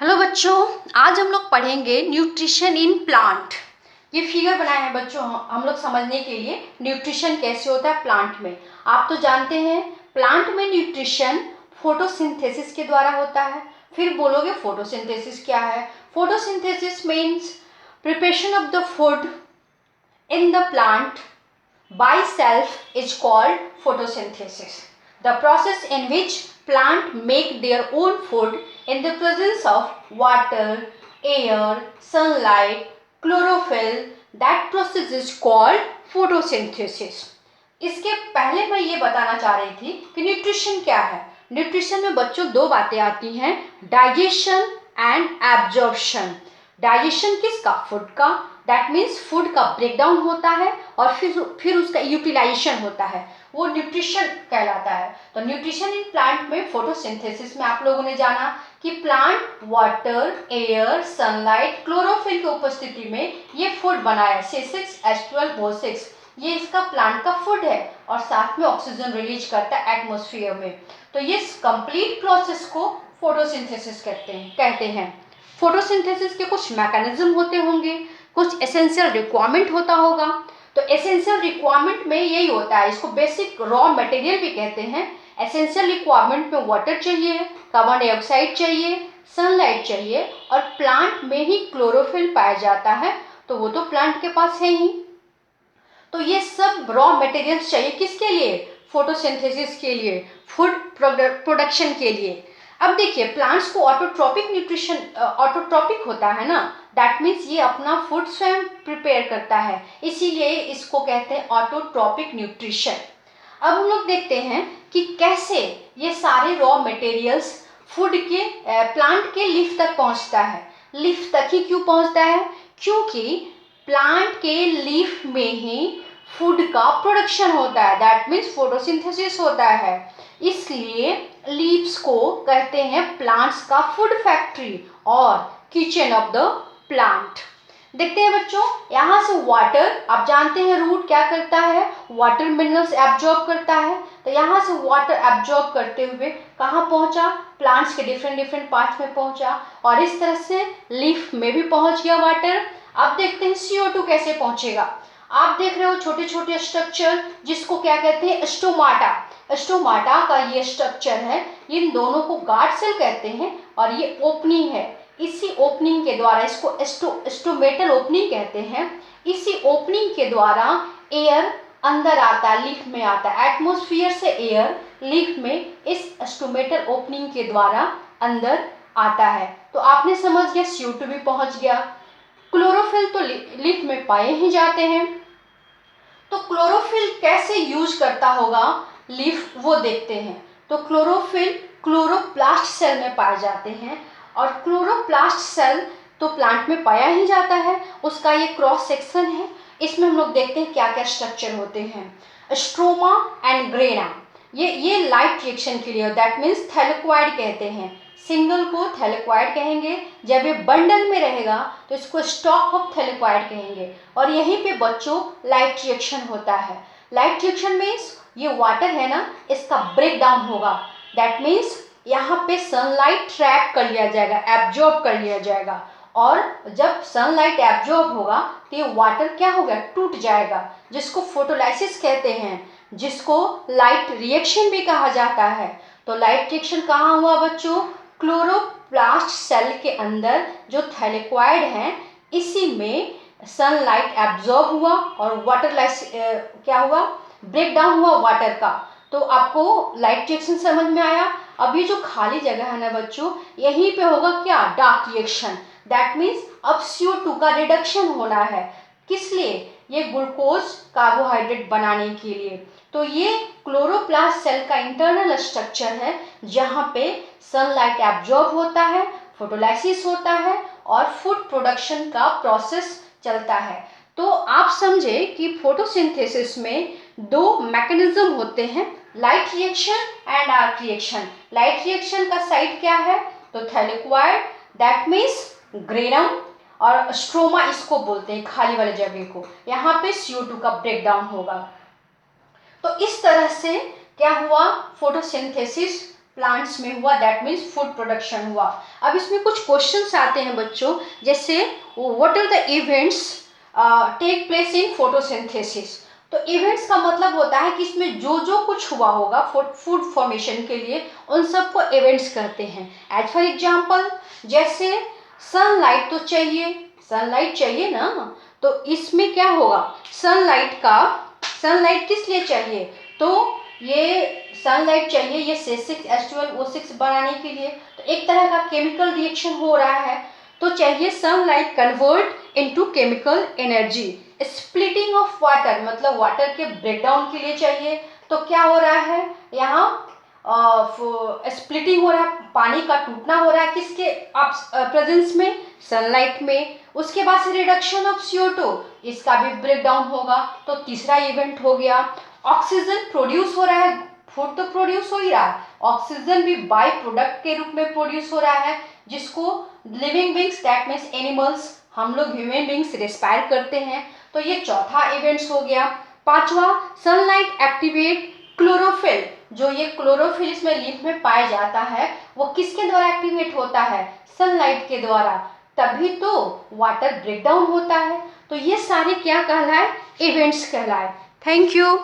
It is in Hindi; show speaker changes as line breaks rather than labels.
हेलो बच्चों, आज हम लोग पढ़ेंगे न्यूट्रिशन इन प्लांट। ये फिगर बनाए हैं बच्चों हम लोग समझने के लिए न्यूट्रिशन कैसे होता है प्लांट में। आप तो जानते हैं प्लांट में न्यूट्रिशन फोटोसिंथेसिस के द्वारा होता है। फिर बोलोगे फोटोसिंथेसिस क्या है? Photosynthesis means preparation of the food in the plant by self is called photosynthesis. The process in which plant make their own food in the presence of water, air, sunlight, chlorophyll. That process is called photosynthesis. इसके पहले मैं ये बताना चाह रही थी कि न्यूट्रिशन क्या है। न्यूट्रिशन में बच्चों दो बातें आती हैं, डाइजेशन एंड एब्जॉर्प्शन। डाइजेशन किसका? फूड का। दैट मीन्स फूड का ब्रेकडाउन होता है और फिर उसका यूटिलाइजेशन होता है, वो न्यूट्रिशन कहलाता है। तो न्यूट्रिशन इन प्लांट में फोटोसिंथेसिस में आप लोगों ने जाना कि plant water, air, sunlight, chlorophyll की उपस्थिति में ये फूड बनाया C6H12O6। ये इसका प्लांट का फूड है और साथ में ऑक्सीजन रिलीज करता है एटमॉस्फेयर में। तो ये कंप्लीट प्रोसेस को फोटोसिंथेसिस कहते हैं। फोटोसिंथेसिस के कुछ मैकेनिज्म होते होंगे, कुछ एसेंशियल रिक्वायरमेंट होता होगा। तो एसेंशियल रिक्वायरमेंट में यही होता है, इसको बेसिक रॉ मटेरियल भी कहते हैं। एसेंशियल रिक्वायरमेंट में वाटर चाहिए, कार्बन डाइऑक्साइड चाहिए, सनलाइट चाहिए और प्लांट में ही क्लोरोफिल पाया जाता है, तो वो तो प्लांट के पास है ही। तो ये सब रॉ मटेरियल्स चाहिए किसके लिए? फोटोसिंथेसिस के लिए, फूड प्रोडक्शन के लिए। अब देखिए प्लांट्स को ऑटोट्रॉपिक होता है ना, दैट मीन्स ये अपना फूड स्वयं प्रिपेयर करता है, इसीलिए इसको कहते हैं ऑटोट्रॉपिक न्यूट्रिशन। अब हम लोग देखते हैं कि कैसे ये सारे रॉ मटेरियल्स फूड के प्लांट के लीफ तक पहुंचता है। लीफ तक ही क्यों पहुंचता है? क्योंकि प्लांट के लीफ में ही फूड का प्रोडक्शन होता है, दैट मीन्स फोटोसिंथेसिस होता है। इसलिए लीव्स को कहते हैं प्लांट्स का फूड फैक्ट्री और किचन ऑफ द प्लांट। देखते हैं बच्चों, यहाँ से वाटर, आप जानते हैं रूट क्या करता है? वाटर मिनरल्स एब्जॉर्ब करता है। तो यहाँ से वाटर एब्जॉर्ब करते हुए कहाँ पहुँचा? प्लांट्स के डिफरेंट पार्ट्स में पहुँचा और इस तरह से लीफ में भी पहुँच गया वाटर। अब देखते हैं CO2 कैसे पहुँचेगा। आप देख रहे हो छोटे छोटे स्ट्रक्चर, जिसको क्या कहते हैं? स्टोमाटा। स्टोमाटा का ये स्ट्रक्चर है, इन दोनों को गार्ड सेल कहते हैं और ये ओपनिंग है। इसी ओपनिंग के द्वारा, इसको स्टोमेटल ओपनिंग कहते हैं। इसी ओपनिंग के द्वारा एयर अंदर आता है, लीफ में आता है। एटमॉस्फेयर से एयर लीफ में इस स्टोमेटल ओपनिंग के द्वारा अंदर आता है। तो आपने समझ गया, CO2 भी पहुंच गया। क्लोरोफिल तो लीफ में पाए ही जाते हैं। तो क्लोरोफिल कैसे यूज करता होगा लीफ, वो देखते हैं। तो क्लोरोफिल क्लोरोप्लास्ट सेल में पाए जाते हैं और क्लोरोप्लास्ट सेल तो प्लांट में पाया ही जाता है। उसका ये क्रॉस सेक्शन है, इसमें हम लोग देखते हैं क्या क्या स्ट्रक्चर होते हैं। स्ट्रोमा एंड ग्रेना, ये लाइट रिएक्शन के लिए, दैट मीन्स थैलेक्वाइड कहते हैं। सिंगल को थैलेक्वाइड कहेंगे, जब ये बंडल में रहेगा तो इसको स्टॉक ऑफ थैलेक्वाइड कहेंगे। और यहीं पे बच्चों लाइट रिएक्शन होता है। लाइट रिएक्शन मीन्स ये वाटर है ना, इसका ब्रेक डाउन होगा। दैट मीन्स यहाँ पे सनलाइट ट्रैप कर लिया जाएगा, एब्जॉर्ब कर लिया जाएगा और जब सनलाइट एब्जॉर्ब होगा तो ये वाटर क्या होगा? टूट जाएगा, जिसको फोटोलाइसिस कहते हैं, जिसको लाइट रिएक्शन भी कहा जाता है। तो लाइट रिएक्शन कहाँ हुआ बच्चों? क्लोरोप्लास्ट सेल के अंदर जो थैलेक्वाइड हैं, इसी में सनलाइट एब्जॉर्ब हुआ और वाटर क्या हुआ? ब्रेक डाउन हुआ वाटर का। तो आपको लाइट रिएक्शन समझ में आया। अब ये जो खाली जगह है ना बच्चों, यहीं पे होगा क्या? Dark reaction. दैट मीन्स अब CO2 का रिडक्शन होना है। किस लिए? ये ग्लूकोज कार्बोहाइड्रेट बनाने के लिए। तो ये क्लोरोप्लास्ट सेल का इंटरनल स्ट्रक्चर है, जहाँ पे सनलाइट एब्जॉर्ब होता है, फोटोलाइसिस होता है और फूड प्रोडक्शन का प्रोसेस चलता है। तो आप समझे कि फोटोसिंथेसिस में दो मैकेनिज्म होते हैं, light reaction and dark reaction. Light reaction का साइड क्या है? तो थैलेक्वाइड, दैट मीन्स ग्रेनम, और स्ट्रोमा इसको बोलते हैं खाली वाले जगह को। यहाँ पे CO2 का ब्रेक डाउन होगा। तो इस तरह से क्या हुआ? फोटोसिंथेसिस प्लांट्स में हुआ, दैट मीन्स फूड प्रोडक्शन हुआ। अब इसमें कुछ क्वेश्चंस आते हैं बच्चों, जैसे what are the events take place in photosynthesis. तो इवेंट्स का मतलब होता है कि इसमें जो जो कुछ हुआ होगा फूड फॉर्मेशन के लिए, उन सबको इवेंट्स कहते हैं। एज फॉर एग्जाम्पल, जैसे सनलाइट तो चाहिए, सनलाइट चाहिए ना, तो इसमें क्या होगा, सनलाइट किस लिए चाहिए, तो ये सनलाइट चाहिए ये C6H12O6 बनाने के लिए। तो एक तरह का केमिकल रिएक्शन हो रहा है, तो चाहिए sunlight convert into chemical energy. Splitting of water मतलब वाटर के ब्रेकडाउन के लिए चाहिए। तो क्या हो रहा है यहाँ, स्प्लिटिंग हो रहा है, पानी का टूटना हो रहा है किसके प्रेजेंस में, सनलाइट में। उसके बाद से रिडक्शन ऑफ CO2, इसका भी ब्रेकडाउन होगा, तो तीसरा इवेंट हो गया। ऑक्सीजन प्रोड्यूस हो रहा है, फूड तो प्रोड्यूस हो ही रहा है, ऑक्सीजन भी बाय प्रोडक्ट के रूप में प्रोड्यूस हो रहा है, जिसको living beings that means animals, हम लोग ह्यूमन बींग्स रेस्पायर करते हैं। तो ये चौथा इवेंट्स हो गया। पांचवा, सनलाइट एक्टिवेट क्लोरोफिल। जो ये क्लोरोफिल इसमें लीफ में पाया जाता है, वो किसके द्वारा एक्टिवेट होता है, सनलाइट के द्वारा, तभी तो वाटर ब्रेकडाउन होता है। तो ये सारे क्या कहलाए, इवेंट्स कहलाए। Thank you.